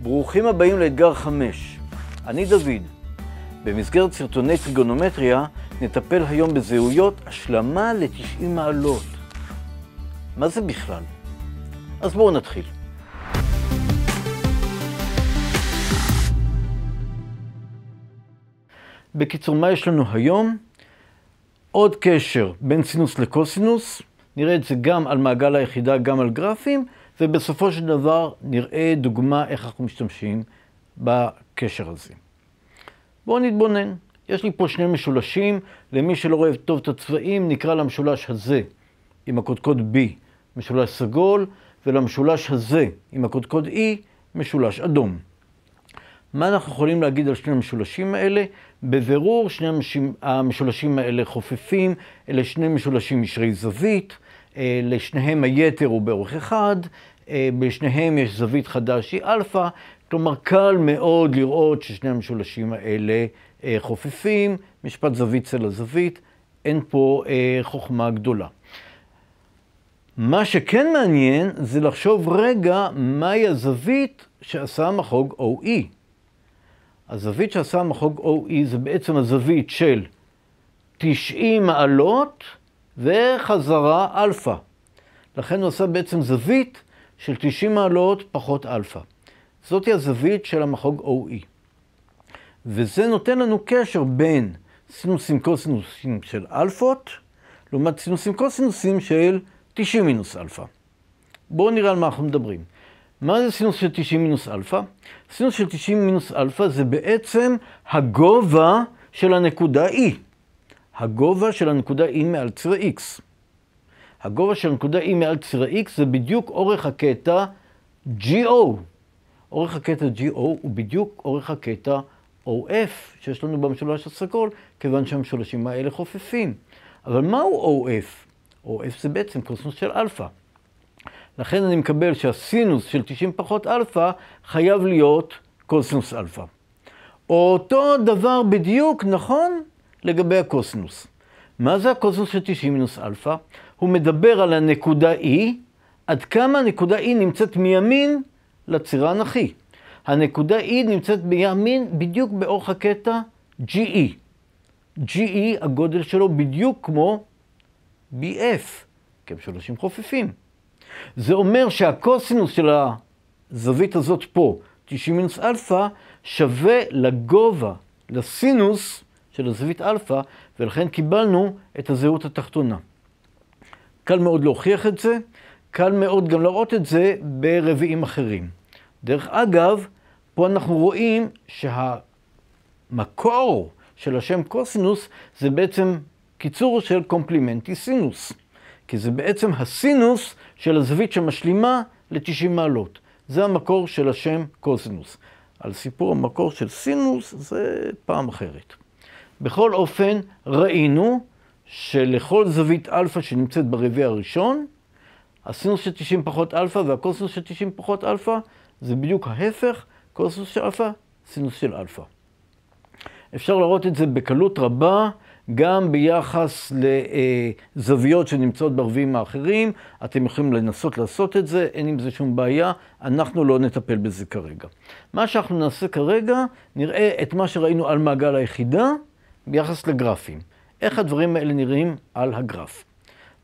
ברוכים הבאים לאתגר 5. אני דוד. במסגרת סרטוני טריגונומטריה נטפל היום בזהויות השלמה ל-90 מעלות. מה זה בכלל? אז בואו נתחיל. בקיצור, מה יש לנו היום? עוד קשר בין סינוס לקוסינוס. נראה את זה גם על מעגל היחידה, גם על גרפים, ובסופו של דבר נראה דוגמה איך אנחנו משתמשים בקשר הזה. בואו נתבונן. יש לי פה שני משולשים. למי שלא רואה טוב את הצבעים, נקרא למשולש הזה עם הקודקוד B משולש סגול, ולמשולש הזה עם הקודקוד E משולש אדום. מה אנחנו יכולים להגיד על שני המשולשים האלה? בבירור, שני המשולשים האלה חופפים, אלה שני משולשים ישרי זווית, לשניהם היתר הוא באורך אחד, בשניהם יש זווית חדה שהיא אלפא, כלומר קל מאוד לראות ששני המשולשים האלה חופפים, משפט זווית צלע זווית, אין פה חוכמה גדולה. מה שכן מעניין זה לחשוב רגע מהי הזווית שעשה המחוג OE. הזווית שעשה המחוג OE זה בעצם הזווית של 90 מעלות וחזרה אלפא. לכן הוא עשה בעצם זווית של 90 מעלות פחות אלפא. זאת היא הזווית של המחוג OE. וזה נותן לנו קשר בין סינוסים קוסינוסים של אלפות, לעומת סינוסים קוסינוסים של 90 מינוס אלפא. בואו נראה על מה אנחנו מדברים. מה זה סינוס של 90 מינוס אלפא? סינוס של 90 מינוס אלפא זה בעצם הגובה של הנקודה E. הגובה של הנקודה E מעל ציר X. הגובה של הנקודה E מעל ציר X זה בדיוק אורך הקטע GO. אורך הקטע GO הוא בדיוק אורך הקטע OF שיש לנו במשולש הסגול, כיוון שהמשולשים האלה חופפים. אבל מהו OF? OF זה בעצם קוסינוס של אלפא. לכן אני מקבל שהסינוס של 90 פחות אלפא חייב להיות קוסינוס אלפא. אותו דבר בדיוק נכון לגבי הקוסינוס. מה זה הקוסינוס של 90 מינוס אלפא? הוא מדבר על הנקודה E, עד כמה הנקודה E נמצאת מימין לציר האנכי. הנקודה E נמצאת בימין בדיוק באורך הקטע GE. GE הגודל שלו בדיוק כמו BF, כי הם משולשים חופפים. זה אומר שהקוסינוס של הזווית הזאת פה, 90 מינוס אלפא, שווה לגובה, לסינוס של הזווית אלפא, ולכן קיבלנו את הזהות התחתונה. קל מאוד להוכיח את זה, קל מאוד גם לראות את זה ברביעים אחרים. דרך אגב, פה אנחנו רואים שהמקור של השם קוסינוס זה בעצם קיצור של קומפלימנטי סינוס. כי זה בעצם הסינוס של הזווית שמשלימה ל-90 מעלות. זה המקור של השם קוסינוס. על סיפור המקור של סינוס זה פעם אחרת. בכל אופן ראינו שלכל זווית אלפא שנמצאת ברביע הראשון, הסינוס של 90 פחות אלפא והקוסינוס של 90 פחות אלפא זה בדיוק ההפך, קוסינוס של אלפא, סינוס של אלפא. אפשר לראות את זה בקלות רבה, גם ביחס לזוויות שנמצאות ברביעים האחרים. אתם יכולים לנסות לעשות את זה, אין עם זה שום בעיה, אנחנו לא נטפל בזה כרגע. מה שאנחנו נעשה כרגע, נראה את מה שראינו על מעגל היחידה ביחס לגרפים. איך הדברים האלה נראים על הגרף.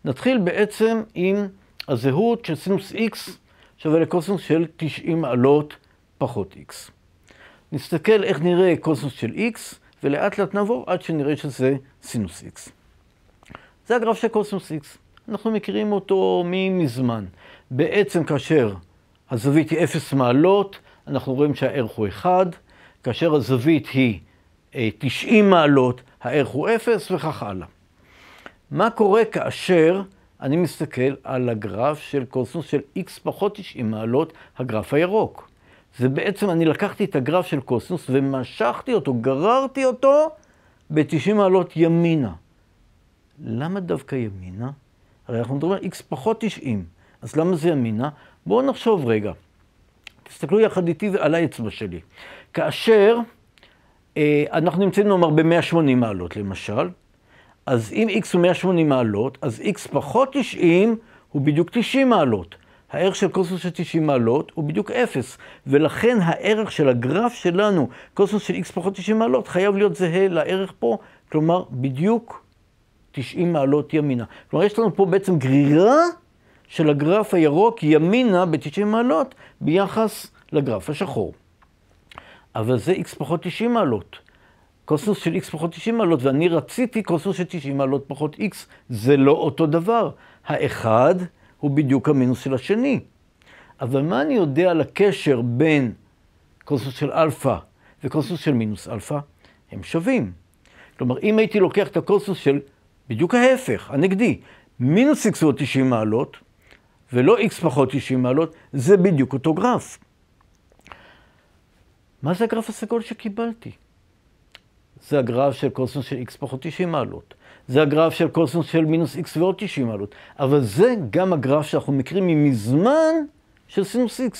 נתחיל בעצם עם הזהות של סינוס X שווה לקוסינוס של 90 מעלות פחות X. נסתכל איך נראה קוסינוס של X, ולאט לאט נעבור עד שנראה שזה סינוס X. זה הגרף של קוסינוס X. אנחנו מכירים אותו מזמן. בעצם כאשר הזווית היא 0 מעלות, אנחנו רואים שהערך הוא 1. כאשר הזווית היא 90 מעלות, הערך הוא 0 וכך הלאה. מה קורה כאשר אני מסתכל על הגרף של קוסינוס של X פחות 90 מעלות, הגרף הירוק? זה בעצם, אני לקחתי את הגרף של קוסינוס ומשכתי אותו, גררתי אותו ב-90 מעלות ימינה. למה דווקא ימינה? הרי אנחנו מדברים על X פחות 90, אז למה זה ימינה? בואו נחשוב רגע. תסתכלו יחד איתי על האצבע שלי. כאשר אנחנו נמצאים נאמר ב-180 מעלות למשל, אז אם X הוא 180 מעלות, אז X פחות 90 הוא בדיוק 90 מעלות. הערך של קוסינוס של 90 מעלות הוא בדיוק 0, ולכן הערך של הגרף שלנו, קוסינוס של x פחות 90 מעלות, חייב להיות זהה לערך פה, כלומר בדיוק 90 מעלות ימינה. כלומר יש לנו פה בעצם גרירה של הגרף הירוק ימינה ב-90 מעלות ביחס לגרף השחור. אבל זה x פחות 90 מעלות. קוסינוס של x פחות 90 מעלות, ואני רציתי קוסינוס של 90 מעלות פחות x, זה לא אותו דבר. האחד הוא בדיוק המינוס של השני. אבל מה אני יודע על הקשר בין קוסינוס של אלפא וקוסינוס של מינוס אלפא? הם שווים. כלומר, אם הייתי לוקח את הקוסינוס של בדיוק ההפך, הנגדי, מינוס x ועוד 90 מעלות, ולא x פחות 90 מעלות, זה בדיוק אותו גרף. מה זה הגרף הסגול שקיבלתי? זה הגרף של קוסינוס של x פחות 90 מעלות. זה הגרף של קוסינוס של מינוס x ועוד 90 מעלות. אבל זה גם הגרף שאנחנו מכירים ממזמן של סינוס x.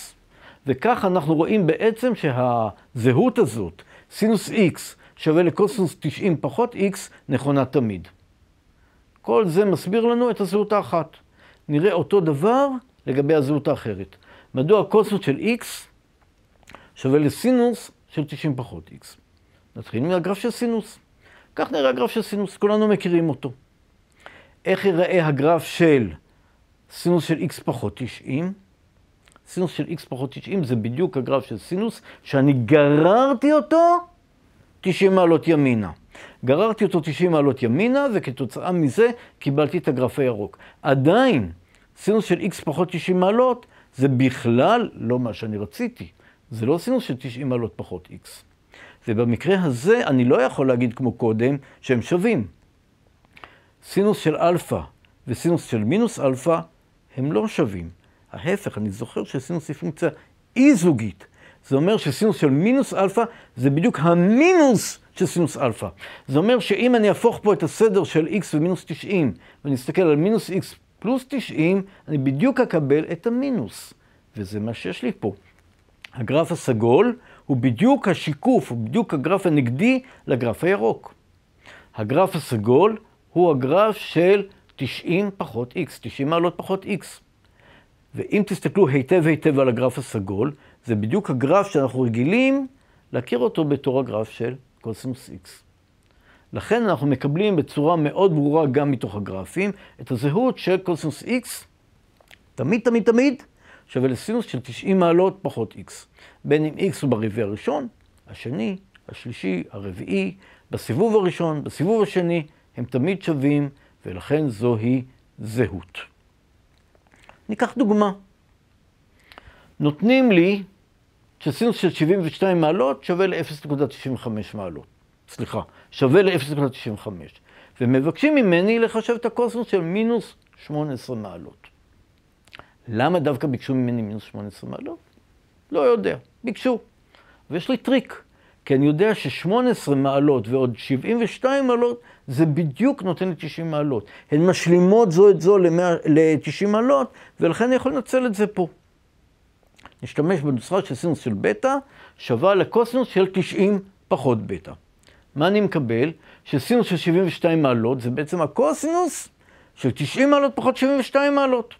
וכך אנחנו רואים בעצם שהזהות הזאת, סינוס x שווה לקוסינוס 90 פחות x, נכונה תמיד. כל זה מסביר לנו את הזהות האחת. נראה אותו דבר לגבי הזהות האחרת. מדוע קוסינוס של x שווה לסינוס של 90 פחות x. נתחיל מהגרף של סינוס. כך נראה הגרף של סינוס, כולנו מכירים אותו. איך ייראה הגרף של סינוס של x פחות 90? סינוס של x פחות 90 זה בדיוק הגרף של סינוס שאני גררתי אותו 90 מעלות ימינה. גררתי אותו 90 מעלות ימינה, וכתוצאה מזה קיבלתי את הגרף הירוק. עדיין, סינוס של x פחות 90 מעלות זה בכלל לא מה שאני רציתי. זה לא סינוס של 90 מעלות פחות x. ובמקרה הזה אני לא יכול להגיד כמו קודם שהם שווים. סינוס של אלפא וסינוס של מינוס אלפא הם לא שווים. ההפך, אני זוכר שסינוס היא פונקציה אי-זוגית. זה אומר שסינוס של מינוס אלפא זה בדיוק המינוס של סינוס אלפא. זה אומר שאם אני אהפוך פה את הסדר של x ומינוס 90 ואני אסתכל על מינוס x פלוס 90, אני בדיוק אקבל את המינוס. וזה מה שיש לי פה. הגרף הסגול הוא בדיוק השיקוף, הוא בדיוק הגרף הנגדי לגרף הירוק. הגרף הסגול הוא הגרף של 90 פחות x, 90 מעלות פחות x. ואם תסתכלו היטב היטב על הגרף הסגול, זה בדיוק הגרף שאנחנו רגילים להכיר אותו בתור הגרף של קוסינוס x. לכן אנחנו מקבלים בצורה מאוד ברורה גם מתוך הגרפים את הזהות של קוסינוס x, תמיד תמיד תמיד, שווה לסינוס של 90 מעלות פחות x. בין אם x הוא בריבוע הראשון, השני, השלישי, הרביעי, בסיבוב הראשון, בסיבוב השני, הם תמיד שווים, ולכן זוהי זהות. ניקח דוגמה. נותנים לי שסינוס של 72 מעלות שווה ל-0.95 מעלות. סליחה, שווה ל-0.95. ומבקשים ממני לחשב את הקוסינוס של מינוס 18 מעלות. למה דווקא ביקשו ממני מינוס 18 מעלות? לא יודע, ביקשו. ויש לי טריק, כי אני יודע ש18 מעלות ועוד 72 מעלות זה בדיוק נותן לי 90 מעלות. הן משלימות זו את זו ל-90 מעלות, ולכן אני יכול לנצל את זה פה. נשתמש בנוסחה של סינוס של בטא, שווה לקוסינוס של 90 פחות בטא. מה אני מקבל? שסינוס של 72 מעלות זה בעצם הקוסינוס של 90 מעלות פחות 72 מעלות.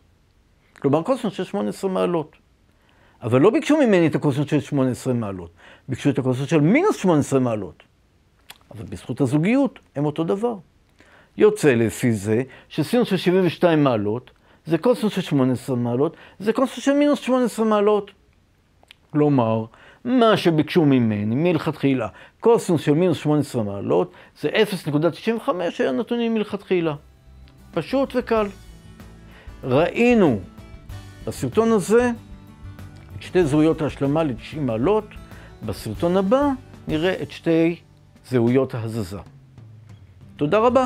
כלומר, קוסינוס של 18 מעלות. אבל לא ביקשו ממני את הקוסינוס של 18 מעלות. ביקשו את הקוסינוס של מינוס 18 מעלות. אבל בזכות הזוגיות הם אותו דבר. יוצא לפי זה שסינוס של 72 מעלות זה קוסינוס של 18 מעלות, זה קוסינוס של מינוס 18 מעלות. כלומר, מה שביקשו ממני מלכתחילה, קוסינוס של מינוס 18 מעלות, זה 0.95 היה נתונים מלכתחילה. פשוט וקל. ראינו בסרטון הזה את שתי זהויות ההשלמה ל-90 מעלות. בסרטון הבא נראה את שתי זהויות ההזזה. תודה רבה.